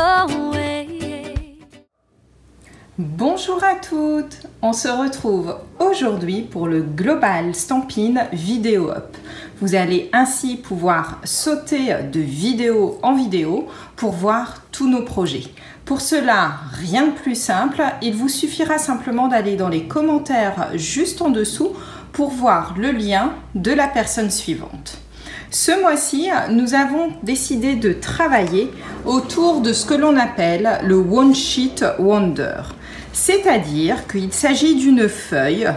the way. Bonjour à toutes, on se retrouve aujourd'hui pour le Global Stampin' Vidéo Up. Vous allez ainsi pouvoir sauter de vidéo en vidéo pour voir tous nos projets. Pour cela, rien de plus simple, il vous suffira simplement d'aller dans les commentaires juste en dessous pour voir le lien de la personne suivante. Ce mois-ci, nous avons décidé de travailler autour de ce que l'on appelle le One Sheet Wonder. C'est-à-dire qu'il s'agit d'une feuille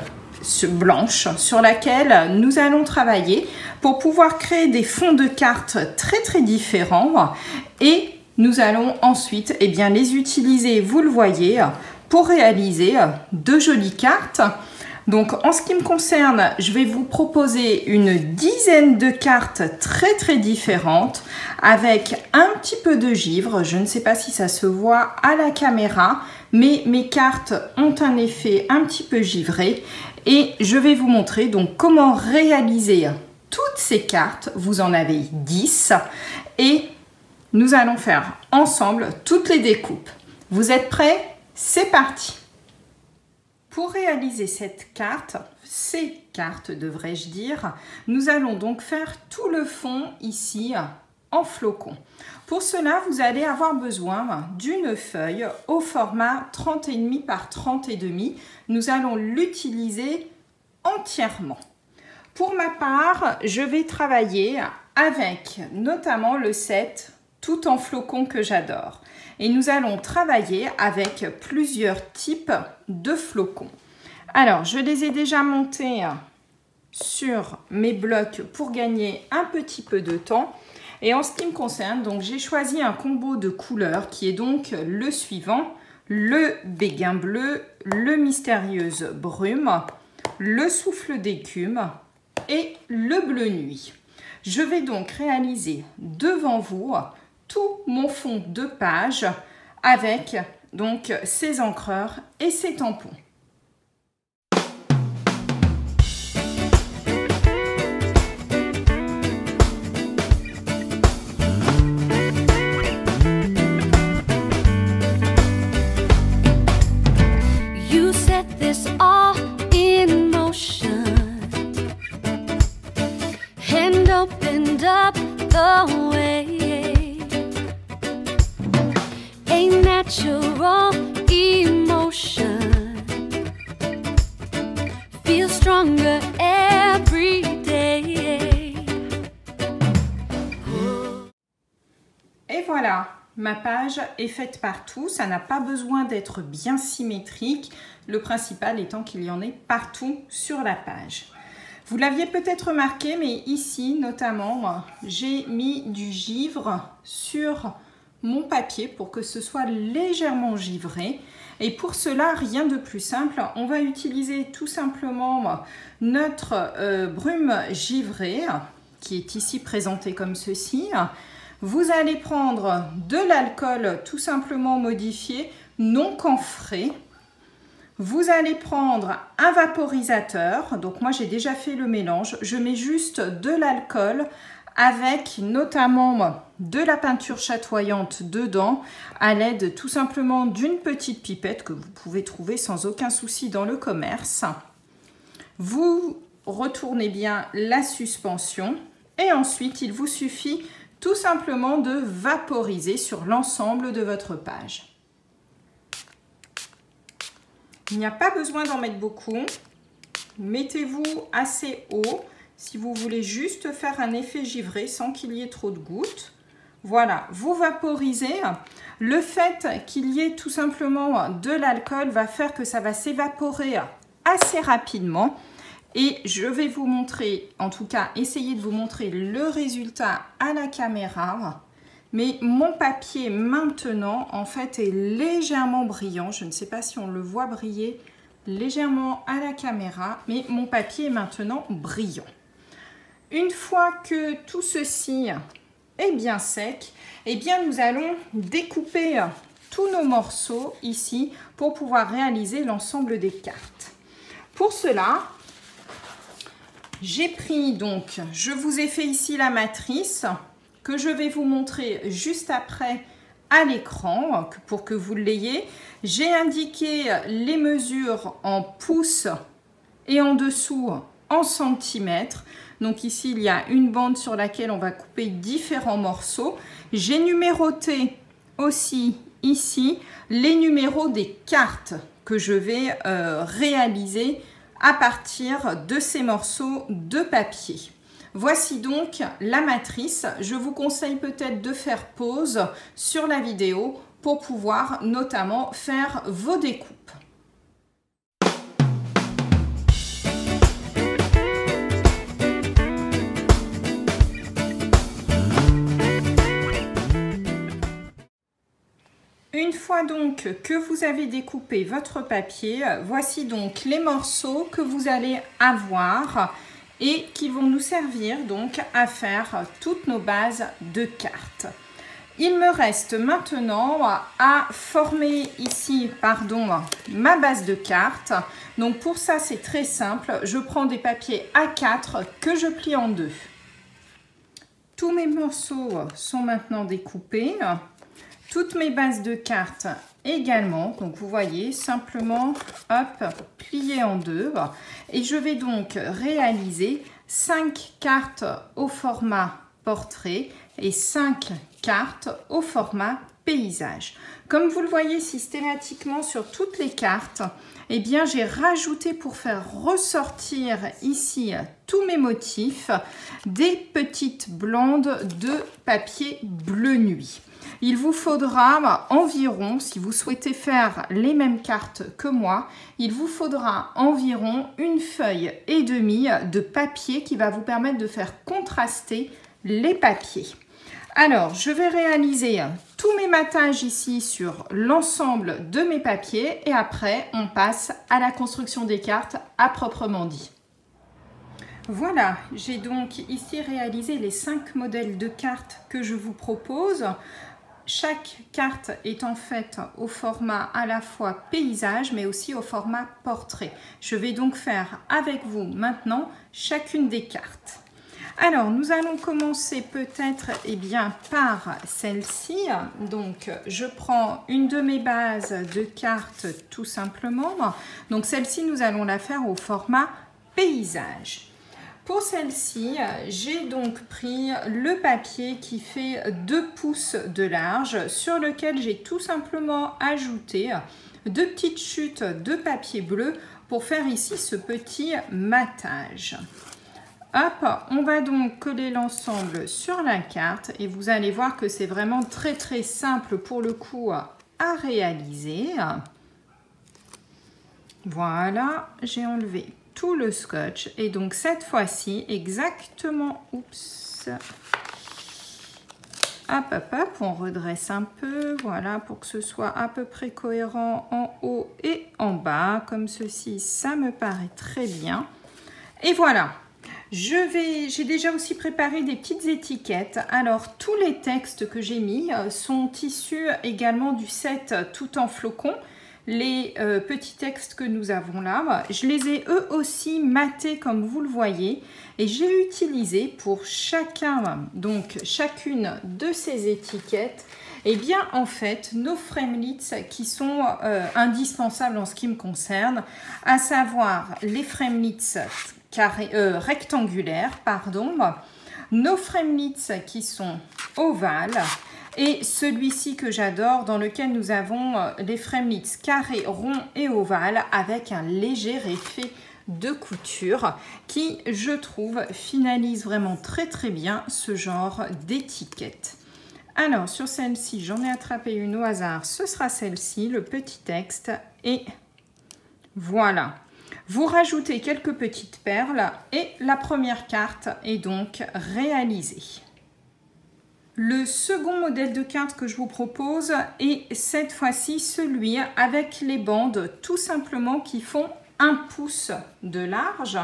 blanche sur laquelle nous allons travailler pour pouvoir créer des fonds de cartes très différents et nous allons ensuite les utiliser, vous le voyez, pour réaliser de jolies cartes. Donc en ce qui me concerne, je vais vous proposer une dizaine de cartes très différentes avec un petit peu de givre. Je ne sais pas si ça se voit à la caméra, mais mes cartes ont un effet un petit peu givré et je vais vous montrer donc comment réaliser toutes ces cartes. Vous en avez 10 et nous allons faire ensemble toutes les découpes. Vous êtes prêts? C'est parti! Pour réaliser cette carte, ces cartes devrais-je dire, nous allons donc faire tout le fond ici en flocon. Pour cela, vous allez avoir besoin d'une feuille au format 30,5 par 30,5. Nous allons l'utiliser entièrement. Pour ma part, je vais travailler avec notamment le set tout en flocon que j'adore. Et nous allons travailler avec plusieurs types de flocons. Alors, je les ai déjà montés sur mes blocs pour gagner un petit peu de temps. Et en ce qui me concerne, donc j'ai choisi un combo de couleurs qui est donc le suivant: le béguin bleu, le mystérieuse brume, le souffle d'écume et le bleu nuit. Je vais donc réaliser devant vous tout mon fond de page avec donc ces encreurs et ces tampons. You set this all in motion and opened up the way. Natural emotion feels stronger every day. Et voilà, ma page est faite partout. Ça n'a pas besoin d'être bien symétrique. Le principal étant qu'il y en ait partout sur la page. Vous l'aviez peut-être remarqué, mais ici notamment, j'ai mis du givre sur mon papier pour que ce soit légèrement givré. Et pour cela, rien de plus simple. On va utiliser tout simplement notre brume givrée qui est ici présentée comme ceci. Vous allez prendre de l'alcool tout simplement modifié, non camphré. Vous allez prendre un vaporisateur. Donc moi, j'ai déjà fait le mélange. Je mets juste de l'alcool avec notamment de la peinture chatoyante dedans à l'aide tout simplement d'une petite pipette que vous pouvez trouver sans aucun souci dans le commerce. Vous retournez bien la suspension et ensuite il vous suffit tout simplement de vaporiser sur l'ensemble de votre page. Il n'y a pas besoin d'en mettre beaucoup. Mettez-vous assez haut si vous voulez juste faire un effet givré sans qu'il y ait trop de gouttes. Voilà, vous vaporisez. Le fait qu'il y ait tout simplement de l'alcool va faire que ça va s'évaporer assez rapidement. Et je vais vous montrer, en tout cas, essayer de vous montrer le résultat à la caméra. Mais mon papier maintenant, en fait, est légèrement brillant. Je ne sais pas si on le voit briller légèrement à la caméra, mais mon papier est maintenant brillant. Une fois que tout ceci est bien sec, eh bien nous allons découper tous nos morceaux ici pour pouvoir réaliser l'ensemble des cartes. Pour cela, j'ai pris donc, je vous ai fait ici la matrice que je vais vous montrer juste après à l'écran pour que vous l'ayez. J'ai indiqué les mesures en pouces et en dessous en centimètres. Donc ici, il y a une bande sur laquelle on va couper différents morceaux. J'ai numéroté aussi ici les numéros des cartes que je vais réaliser à partir de ces morceaux de papier. Voici donc la matrice. Je vous conseille peut-être de faire pause sur la vidéo pour pouvoir notamment faire vos découpes. Une fois donc que vous avez découpé votre papier, voici donc les morceaux que vous allez avoir et qui vont nous servir donc à faire toutes nos bases de cartes. Il me reste maintenant à former ici, ma base de cartes. Donc pour ça, c'est très simple. Je prends des papiers A4 que je plie en deux. Tous mes morceaux sont maintenant découpés. Toutes mes bases de cartes également. Donc vous voyez, simplement, hop, plié en deux. Et je vais donc réaliser 5 cartes au format portrait et 5 cartes au format paysage. Comme vous le voyez systématiquement sur toutes les cartes, eh bien j'ai rajouté pour faire ressortir ici tous mes motifs des petites blandes de papier bleu nuit. Il vous faudra environ, si vous souhaitez faire les mêmes cartes que moi, il vous faudra environ 1,5 feuille de papier qui va vous permettre de faire contraster les papiers. Alors, je vais réaliser tous mes mattages ici sur l'ensemble de mes papiers et après, on passe à la construction des cartes à proprement dit. Voilà, j'ai donc ici réalisé les 5 modèles de cartes que je vous propose. Chaque carte est en fait au format à la fois paysage mais aussi au format portrait. Je vais donc faire avec vous maintenant chacune des cartes. Alors, nous allons commencer peut-être par celle-ci. Donc, je prends une de mes bases de cartes tout simplement. Donc, celle-ci, nous allons la faire au format paysage. Pour celle-ci, j'ai donc pris le papier qui fait 2 pouces de large sur lequel j'ai tout simplement ajouté 2 petites chutes de papier bleu pour faire ici ce petit mattage. Hop, on va donc coller l'ensemble sur la carte et vous allez voir que c'est vraiment très simple pour le coup à réaliser. Voilà, j'ai enlevé tout le scotch et donc cette fois-ci exactement, on redresse un peu, voilà, pour que ce soit à peu près cohérent en haut et en bas, comme ceci, ça me paraît très bien. Et voilà, j'ai déjà aussi préparé des petites étiquettes. Alors, tous les textes que j'ai mis sont issus également du set Tout en flocons. Les petits textes que nous avons là, je les ai eux aussi matés comme vous le voyez et j'ai utilisé pour chacune de ces étiquettes en fait nos framelits qui sont indispensables en ce qui me concerne, à savoir les framelits rectangulaires, nos framelits qui sont ovales, et celui-ci que j'adore, dans lequel nous avons les framelits carrés, ronds et ovales avec un léger effet de couture qui, je trouve, finalise vraiment très bien ce genre d'étiquette. Alors, sur celle-ci, j'en ai attrapé une au hasard. Ce sera celle-ci, le petit texte. Et voilà. Vous rajoutez quelques petites perles et la première carte est donc réalisée. Le second modèle de carte que je vous propose est cette fois-ci celui avec les bandes tout simplement qui font 1 pouce de large.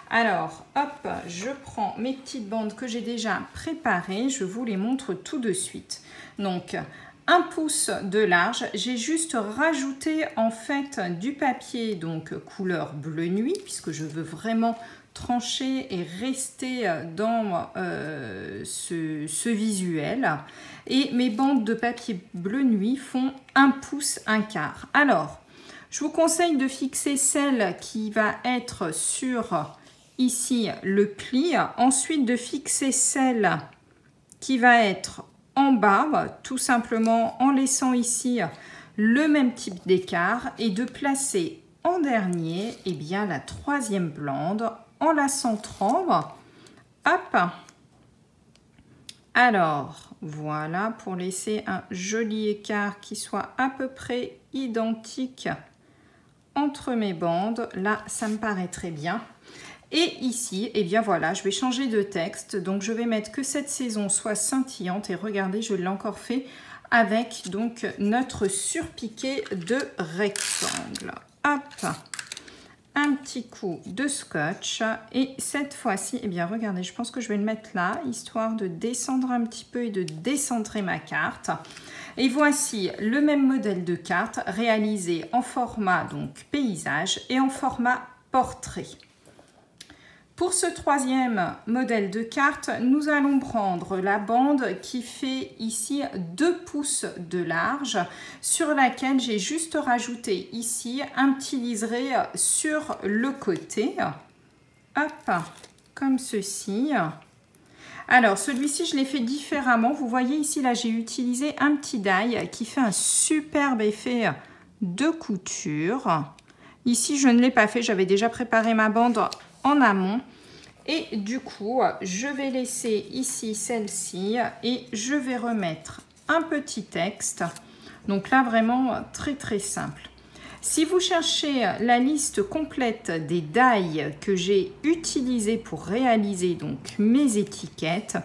Alors, hop, je prends mes petites bandes que j'ai déjà préparées, je vous les montre tout de suite. Donc, 1 pouce de large, j'ai juste rajouté en fait du papier donc couleur bleu nuit puisque je veux vraiment trancher et rester dans ce visuel. Et mes bandes de papier bleu nuit font 1 pouce 1/4. Alors, je vous conseille de fixer celle qui va être sur ici le pli. Ensuite, de fixer celle qui va être en bas, tout simplement en laissant ici le même type d'écart. Et de placer en dernier, eh bien, la 3e bande en la centrant. Hop. Alors, voilà, pour laisser un joli écart qui soit à peu près identique entre mes bandes. Là, ça me paraît très bien. Et ici, eh bien voilà, je vais changer de texte. Donc, je vais mettre que cette saison soit scintillante. Et regardez, je l'ai encore fait avec donc notre surpiqué de rectangle. Hop, un petit coup de scotch. Et cette fois-ci, eh bien regardez, je pense que je vais le mettre là, histoire de descendre un petit peu et de décentrer ma carte. Et voici le même modèle de carte réalisé en format donc paysage et en format portrait. Pour ce 3e modèle de carte, nous allons prendre la bande qui fait ici 2 pouces de large, sur laquelle j'ai juste rajouté ici un petit liseré sur le côté. Hop, comme ceci. Alors, celui-ci, je l'ai fait différemment. Vous voyez ici, là, j'ai utilisé un petit die qui fait un superbe effet de couture. Ici, je ne l'ai pas fait. J'avais déjà préparé ma bande en amont. Et du coup, je vais laisser ici celle-ci et je vais remettre un petit texte. Donc là, vraiment très, très simple. Si vous cherchez la liste complète des die que j'ai utilisées pour réaliser donc mes étiquettes,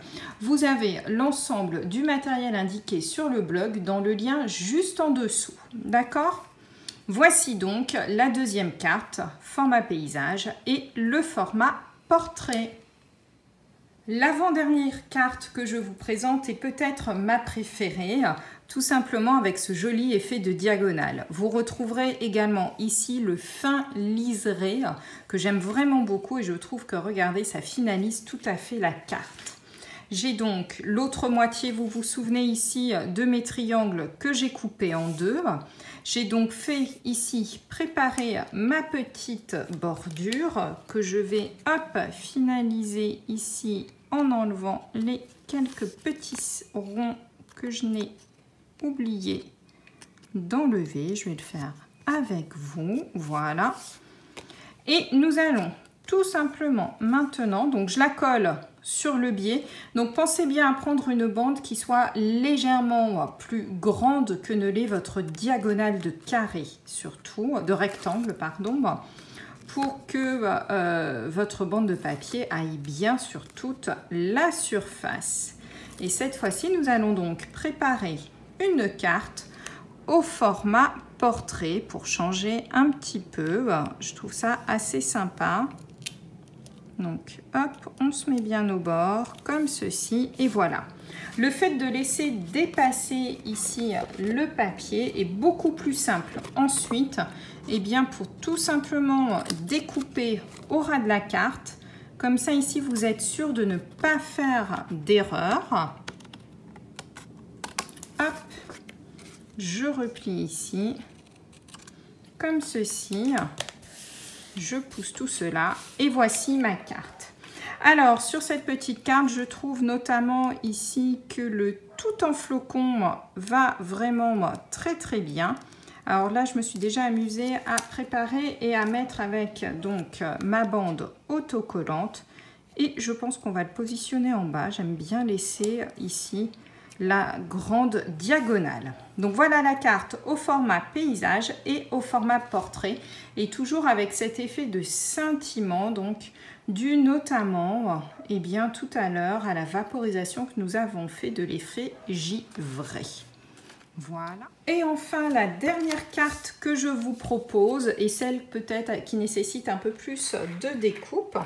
vous avez l'ensemble du matériel indiqué sur le blog dans le lien juste en dessous. D'accord ? Voici donc la 2e carte, format paysage et le format portrait. L'avant-dernière carte que je vous présente est peut-être ma préférée, tout simplement avec ce joli effet de diagonale. Vous retrouverez également ici le fin liseré que j'aime vraiment beaucoup et je trouve que, regardez, ça finalise tout à fait la carte. J'ai donc l'autre moitié, vous vous souvenez ici de mes triangles que j'ai coupés en 2. J'ai donc fait ici préparer ma petite bordure que je vais finaliser ici en enlevant les quelques petits ronds que je n'ai oublié d'enlever. Je vais le faire avec vous, voilà. Et nous allons tout simplement maintenant, donc je la colle sur le biais. Donc pensez bien à prendre une bande qui soit légèrement plus grande que ne l'est votre diagonale de carré, surtout de rectangle, pardon, pour que votre bande de papier aille bien sur toute la surface. Et cette fois-ci, nous allons donc préparer une carte au format portrait pour changer un petit peu. Je trouve ça assez sympa. Donc, hop, on se met bien au bord, comme ceci, et voilà. Le fait de laisser dépasser ici le papier est beaucoup plus simple. Ensuite, eh bien, pour tout simplement découper au ras de la carte, comme ça, ici, vous êtes sûr de ne pas faire d'erreur. Hop, je replie ici, comme ceci. Je pousse tout cela et voici ma carte. Alors, sur cette petite carte, je trouve notamment ici que le tout en flocon va vraiment très très bien. Alors là, je me suis déjà amusée à préparer et à mettre avec donc ma bande autocollante. Et je pense qu'on va le positionner en bas. J'aime bien laisser ici la grande diagonale. Donc voilà la carte au format paysage et au format portrait, et toujours avec cet effet de scintillement, donc dû notamment tout à l'heure à la vaporisation que nous avons fait de l'effet givré. Voilà. Et enfin, la dernière carte que je vous propose est celle peut-être qui nécessite un peu plus de découpe.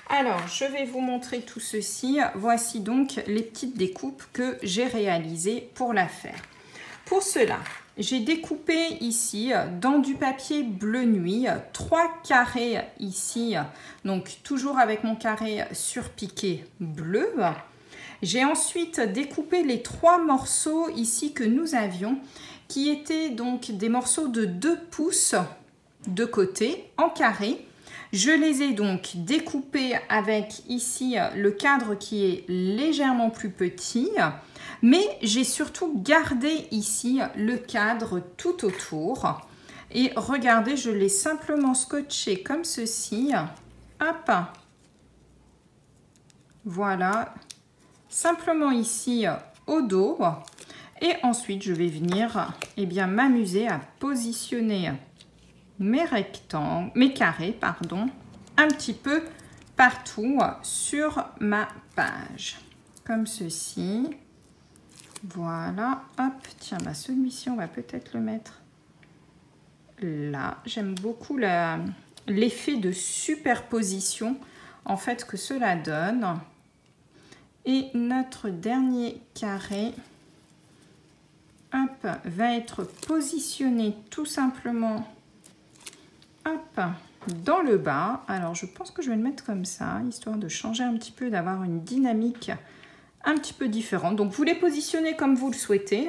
Alors, je vais vous montrer tout ceci. Voici donc les petites découpes que j'ai réalisées pour la faire. Pour cela, j'ai découpé ici dans du papier bleu nuit 3 carrés ici, donc toujours avec mon carré surpiqué bleu. J'ai ensuite découpé les 3 morceaux ici que nous avions, qui étaient donc des morceaux de 2 pouces de côté en carré. Je les ai donc découpés avec ici le cadre qui est légèrement plus petit, mais j'ai surtout gardé ici le cadre tout autour. Et regardez, je l'ai simplement scotché comme ceci. Hop, voilà, simplement ici au dos. Et ensuite, je vais venir m'amuser à positionner mes rectangles, mes carrés, pardon, un petit peu partout sur ma page, comme ceci. Voilà, hop, tiens, bah celui-ci, on va peut-être le mettre là. J'aime beaucoup l'effet de superposition, en fait, que cela donne. Et notre dernier carré, hop, va être positionné tout simplement hop, dans le bas. Alors je pense que je vais le mettre comme ça, histoire de changer un petit peu, d'avoir une dynamique un petit peu différente. Donc vous les positionnez comme vous le souhaitez.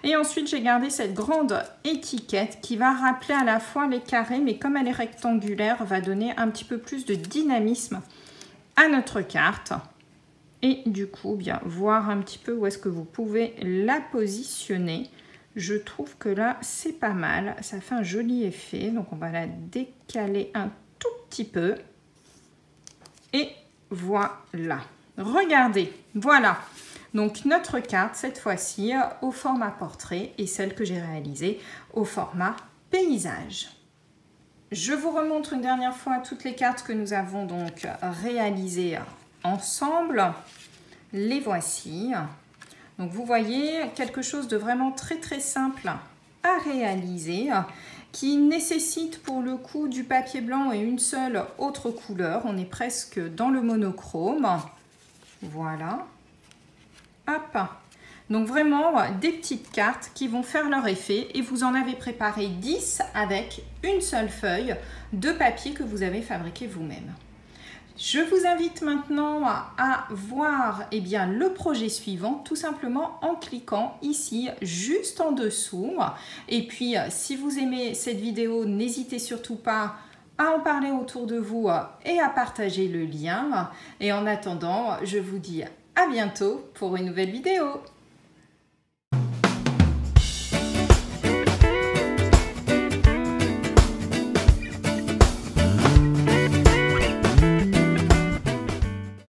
Et ensuite j'ai gardé cette grande étiquette qui va rappeler à la fois les carrés, mais comme elle est rectangulaire, va donner un petit peu plus de dynamisme à notre carte. Et du coup, bien voir un petit peu où est-ce que vous pouvez la positionner. Je trouve que là, c'est pas mal. Ça fait un joli effet. Donc, on va la décaler un tout petit peu. Et voilà. Regardez, voilà. Donc, notre carte, cette fois-ci, au format portrait et celle que j'ai réalisée au format paysage. Je vous remontre une dernière fois toutes les cartes que nous avons donc réalisées ensemble. Les voici. Donc vous voyez quelque chose de vraiment très simple à réaliser, qui nécessite pour le coup du papier blanc et une seule autre couleur. On est presque dans le monochrome. Voilà. Hop. Donc vraiment des petites cartes qui vont faire leur effet, et vous en avez préparé 10 avec une seule feuille de papier que vous avez fabriqué vous-même. Je vous invite maintenant à voir le projet suivant, tout simplement en cliquant ici juste en dessous. Et puis si vous aimez cette vidéo, n'hésitez surtout pas à en parler autour de vous et à partager le lien. Et en attendant, je vous dis à bientôt pour une nouvelle vidéo.